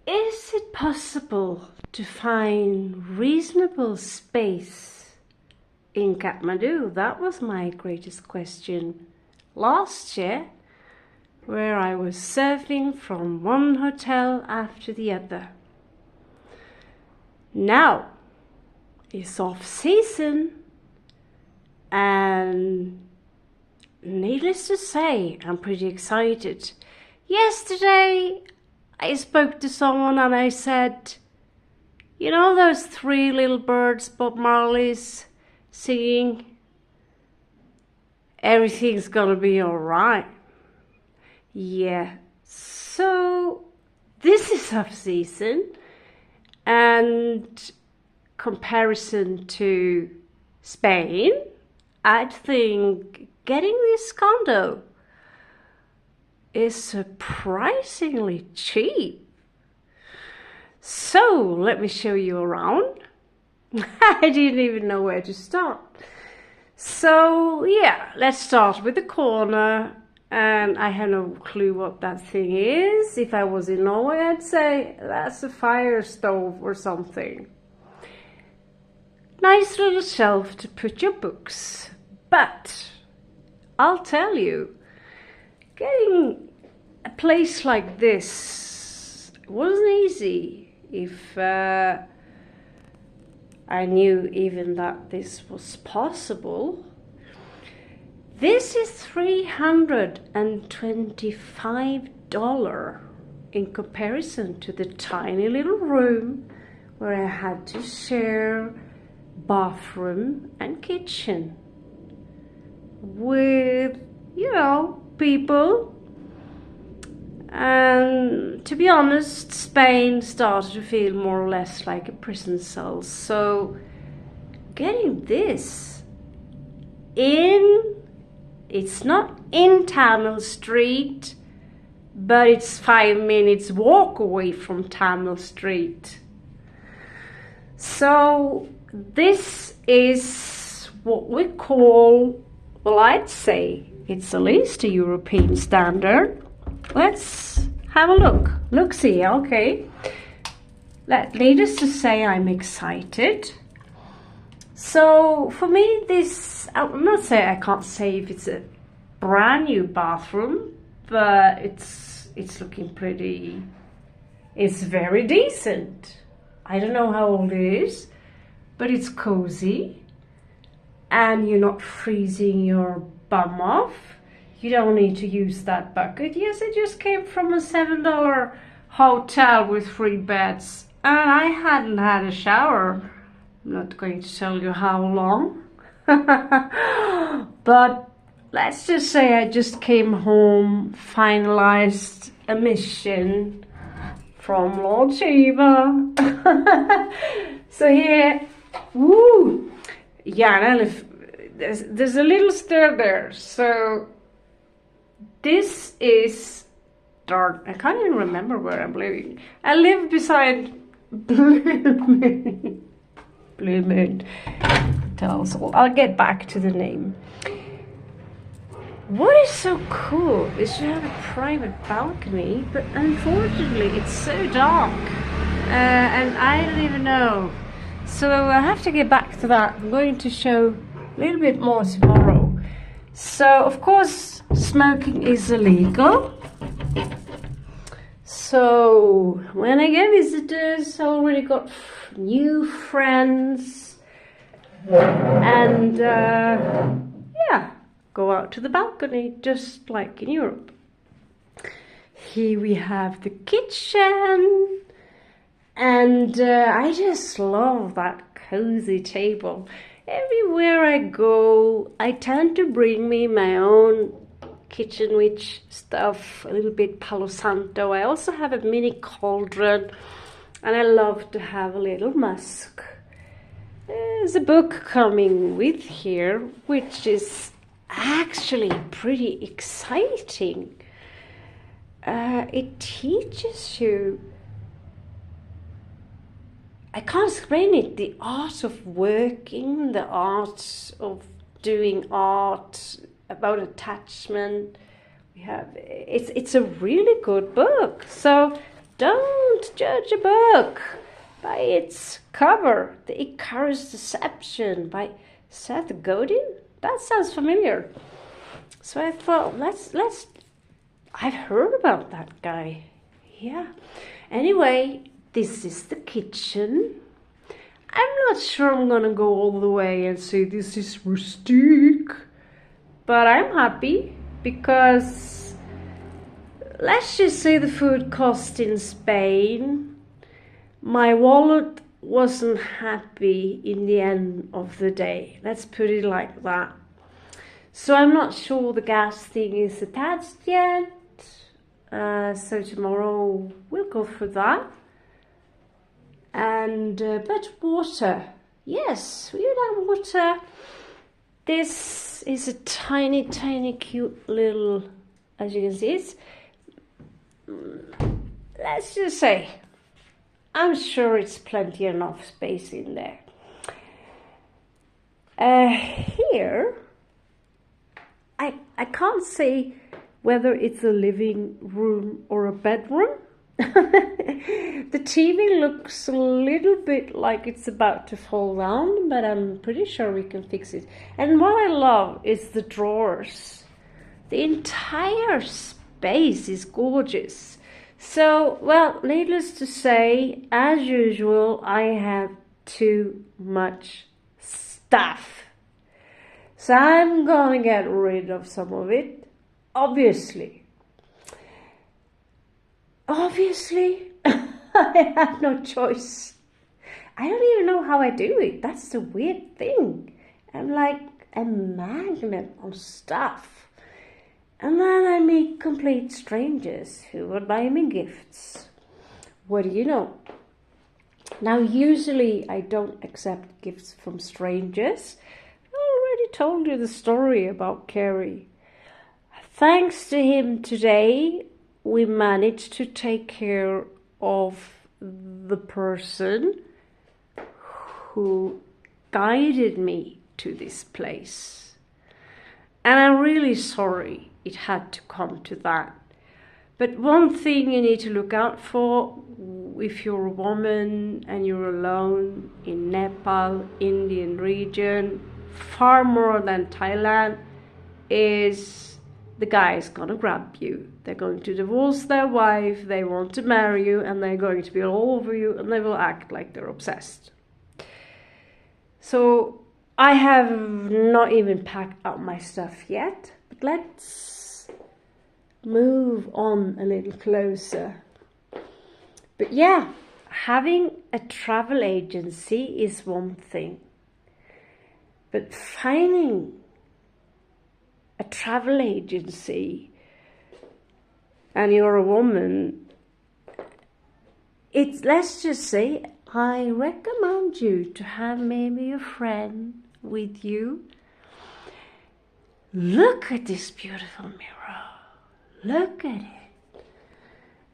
Is it possible to find reasonable space in Kathmandu? That was my greatest question last year, where I was surfing from one hotel after the other. Now it's off season, and needless to say, I'm pretty excited. Yesterday I spoke to someone and I said, you know those three little birds Bob Marley's singing? Everything's gonna be alright. Yeah, so this is off season, and comparison to Spain, I think getting this condo is surprisingly cheap. So let me show you around. I didn't even know where to start. So yeah, let's start with the corner, and I have no clue what that thing is. If I was in Norway, I'd say that's a fire stove or something. Nice little shelf to put your books, but I'll tell you, getting a place like this wasn't easy if I knew even that this was possible. This is $325 in comparison to the tiny little room where I had to share bathroom and kitchen with, people. And to be honest, Spain started to feel more or less like a prison cell. So getting this it's not in Tamil Street, but it's 5 minutes walk away from Tamil Street. So this is what we call, well, I'd say it's at least a European standard. Let's have a look. Look-see, okay. Needless to say, I'm excited. So for me, this, I can't say if it's a brand new bathroom, but it's looking pretty, it's very decent. I don't know how old it is, but it's cozy, and you're not freezing your bum off. You don't need to use that bucket. Yes, it just came from a $7 hotel with 3 beds, and I hadn't had a shower. I'm not going to tell you how long. But let's just say I just came home, finalized a mission from Lord Shiva. So here, woo! Yeah, there's a little stair there. So this is dark. I can't even remember where I'm living. I live beside Blue Moon Hotels. I'll get back to the name. What is so cool is you have a private balcony, but unfortunately it's so dark, and I don't even know. So I have to get back to that. I'm going to show a little bit more tomorrow. So of course smoking is illegal. So when I get visitors, I already got new friends, and yeah, go out to the balcony just like in Europe. Here we have the kitchen, and I just love that cozy table. Everywhere I go, I tend to bring me my own kitchen witch stuff, a little bit Palo Santo. I also have a mini cauldron, and I love to have a little musk. There's a book coming with here, which is actually pretty exciting. It teaches you, I can't explain it, the art of working, the art of doing art, about attachment. It's a really good book. So don't Don't judge a book by its cover. The Icarus Deception by Seth Godin. That sounds familiar. So I thought, let's. I've heard about that guy. Yeah. Anyway, this is the kitchen. I'm not sure I'm gonna go all the way and say this is rustic, but I'm happy because let's just say the food cost in Spain. My wallet wasn't happy in the end of the day. Let's put it like that. So I'm not sure the gas thing is attached yet. So tomorrow we'll go for that. And but water, yes, we would have water. This is a tiny cute little, as you can see, it's, let's just say, I'm sure it's plenty enough space in there. Here I can't say whether it's a living room or a bedroom. The TV looks a little bit like it's about to fall down, but I'm pretty sure we can fix it. And what I love is the drawers. The entire space is gorgeous. So, well, needless to say, as usual, I have too much stuff. So I'm gonna get rid of some of it, obviously. Obviously, I have no choice. I don't even know how I do it. That's the weird thing. I'm like a magnet on stuff. And then I meet complete strangers who would buy me gifts. What do you know? Now, usually I don't accept gifts from strangers. I already told you the story about Carrie. Thanks to him today, we managed to take care of the person who guided me to this place. And I'm really sorry it had to come to that. But one thing you need to look out for if you're a woman and you're alone in Nepal, Indian region, far more than Thailand, is the guy is gonna grab you. They're going to divorce their wife, they want to marry you, and they're going to be all over you, and they will act like they're obsessed. So I have not even packed up my stuff yet, but let's move on a little closer. But yeah, having a travel agency is one thing, but finding a travel agency and you're a woman, it's, let's just say, I recommend you to have maybe a friend with you. Look at this beautiful mirror. Look at it.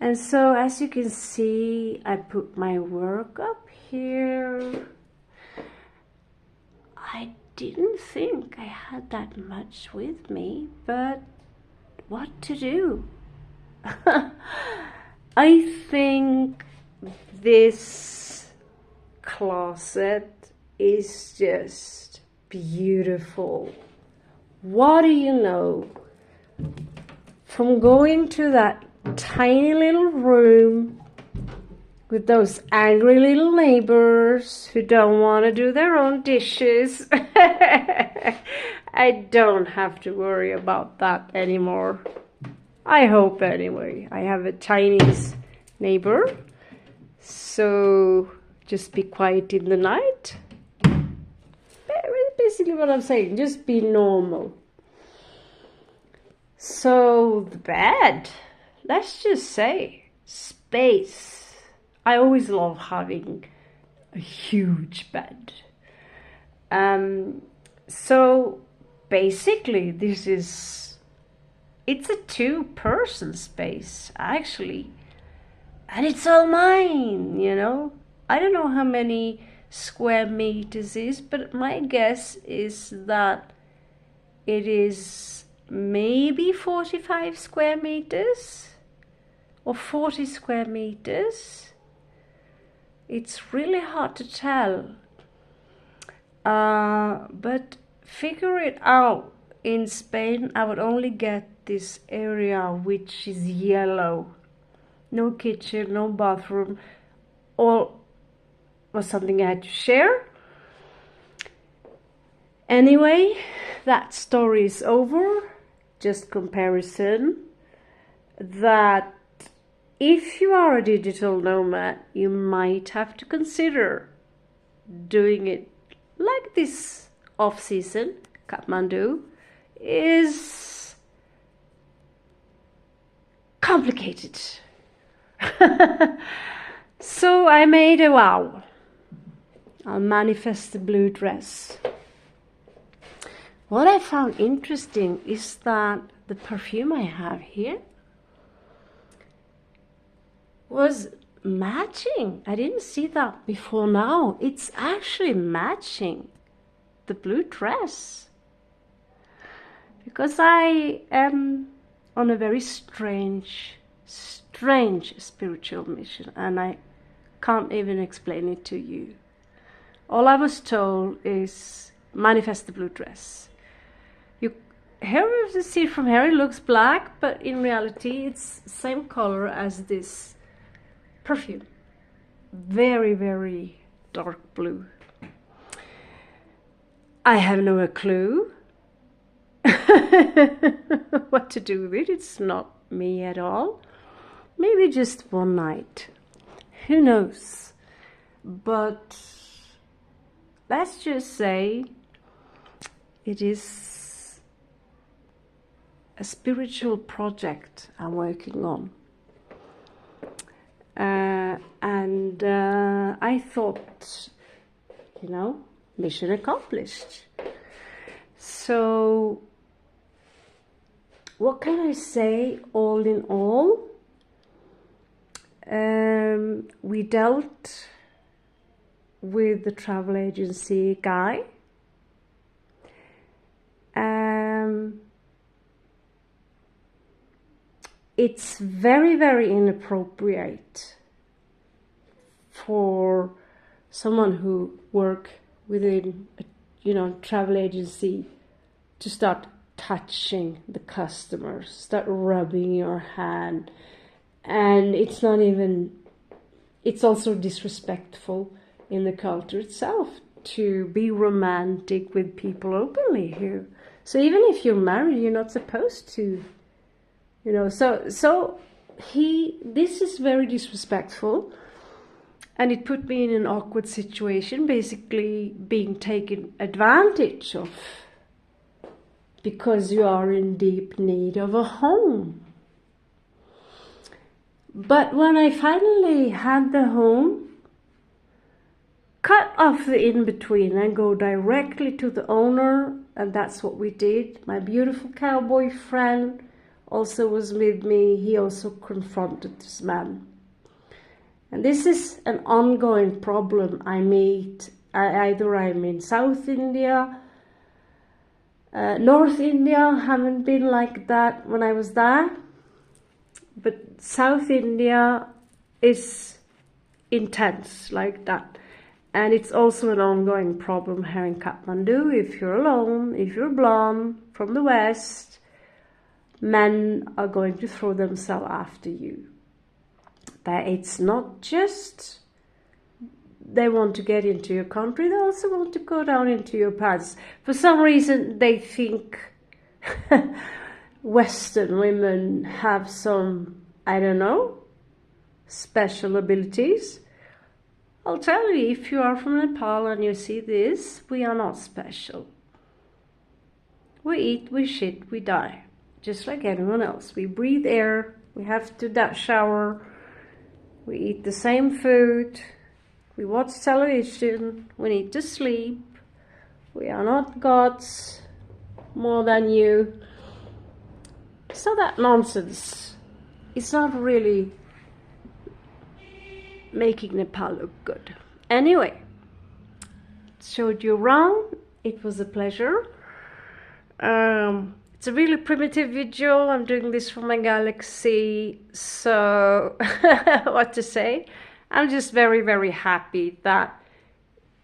And so as you can see, I put my work up here. I didn't think I had that much with me, but what to do? I think this closet is just beautiful. What do you know? From going to that tiny little room with those angry little neighbors who don't want to do their own dishes, I don't have to worry about that anymore. I hope anyway. I have a Chinese neighbor, so just be quiet in the night. Basically what I'm saying, just be normal. So the bed, let's just say, space. I always love having a huge bed. So basically it's a two-person space actually, and it's all mine, you know. I don't know how many square meters is, but my guess is that it is maybe 45 square meters or 40 square meters. It's really hard to tell. But figure it out. In Spain, I would only get this area which is yellow. No kitchen, no bathroom. All was something I had to share. Anyway, that story is over. Just comparison. That if you are a digital nomad, you might have to consider doing it like this off-season. Kathmandu is complicated. So I made a vow. I'll manifest the blue dress. What I found interesting is that the perfume I have here was matching. I didn't see that before now. It's actually matching the blue dress. Because I am on a very strange spiritual mission, and I can't even explain it to you. All I was told is manifest the blue dress. Here you see from here it looks black, but in reality it's the same color as this perfume. Very, very dark blue. I have no clue what to do with it. It's not me at all. Maybe just one night. Who knows? But let's just say it is a spiritual project I'm working on. And I thought, mission accomplished. So what can I say all in all? We dealt with the travel agency guy. It's very, very inappropriate for someone who works within a travel agency to start touching the customers, start rubbing your hand. And it's also disrespectful in the culture itself to be romantic with people openly here. So even if you're married, you're not supposed to, so this is very disrespectful. And it put me in an awkward situation, basically being taken advantage of because you are in deep need of a home. But when I finally had the home, cut off the in-between and go directly to the owner, and that's what we did. My beautiful cowboy friend also was with me. He also confronted this man. And this is an ongoing problem I meet. Either I'm in South India, North India, haven't been like that when I was there. But South India is intense like that. And it's also an ongoing problem here in Khatmandu. If you're alone, if you're blonde from the West, men are going to throw themselves after you. That it's not just they want to get into your country, they also want to go down into your pants. For some reason, they think Western women have some, special abilities. I'll tell you, if you are from Nepal and you see this, we are not special. We eat, we shit, we die, just like anyone else. We breathe air, we have to shower, we eat the same food, we watch television, we need to sleep. We are not gods more than you. So that nonsense is not really making Nepal look good. Anyway, showed you around. It was a pleasure. It's a really primitive video. I'm doing this for my Galaxy, so what to say? I'm just very, very happy that,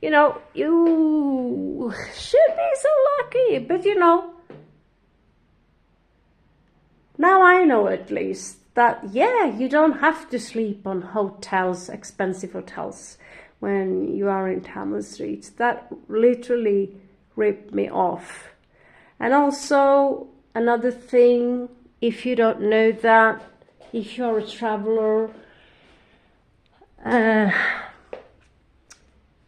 you know, you should be so lucky. But, you know, now I know at least that, yeah, you don't have to sleep on hotels, expensive hotels, when you are in Tamil streets. That literally ripped me off. And also, another thing, if you don't know that, if you're a traveler,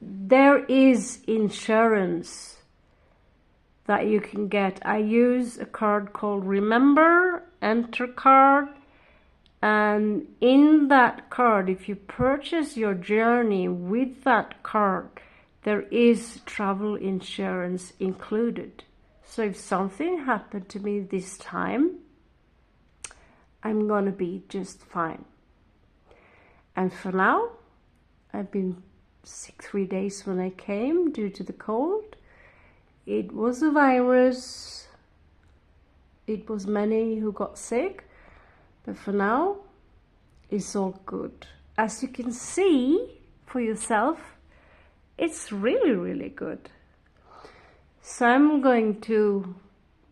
there is insurance that you can get. I use a card called Remember, Enter card. And in that card, if you purchase your journey with that card, there is travel insurance included. So if something happened to me this time, I'm gonna be just fine. And for now, I've been sick 3 days when I came due to the cold. It was a virus. It was many who got sick. But for now, it's all good. As you can see for yourself, it's really, really good. So I'm going to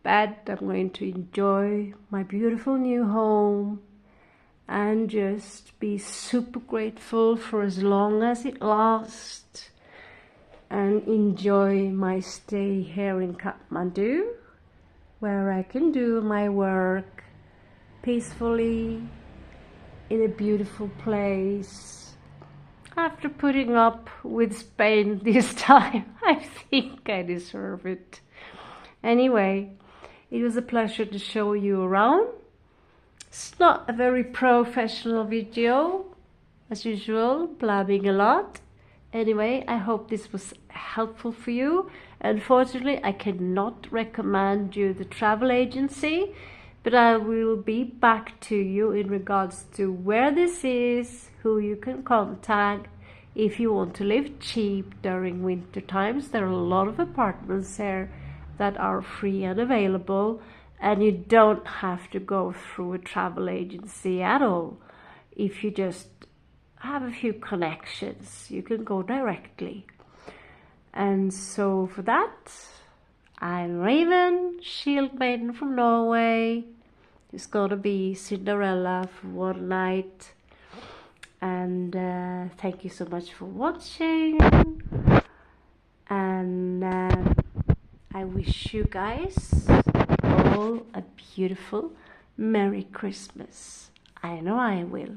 bed. I'm going to enjoy my beautiful new home and just be super grateful for as long as it lasts and enjoy my stay here in Khatmandu, where I can do my work peacefully in a beautiful place. After putting up with Spain this time, I think I deserve it. Anyway, it was a pleasure to show you around. It's not a very professional video, as usual, blabbing a lot. Anyway, I hope this was helpful for you. Unfortunately, I cannot recommend you the travel agency, but I will be back to you in regards to where this is, who you can contact if you want to live cheap during winter times. There are a lot of apartments there that are free and available, and you don't have to go through a travel agency at all. If you just have a few connections, you can go directly. And so for that, I'm Raven, Shield Maiden from Norway. It's gonna be Cinderella for one night. And thank you so much for watching. And I wish you guys all a beautiful Merry Christmas. I know I will.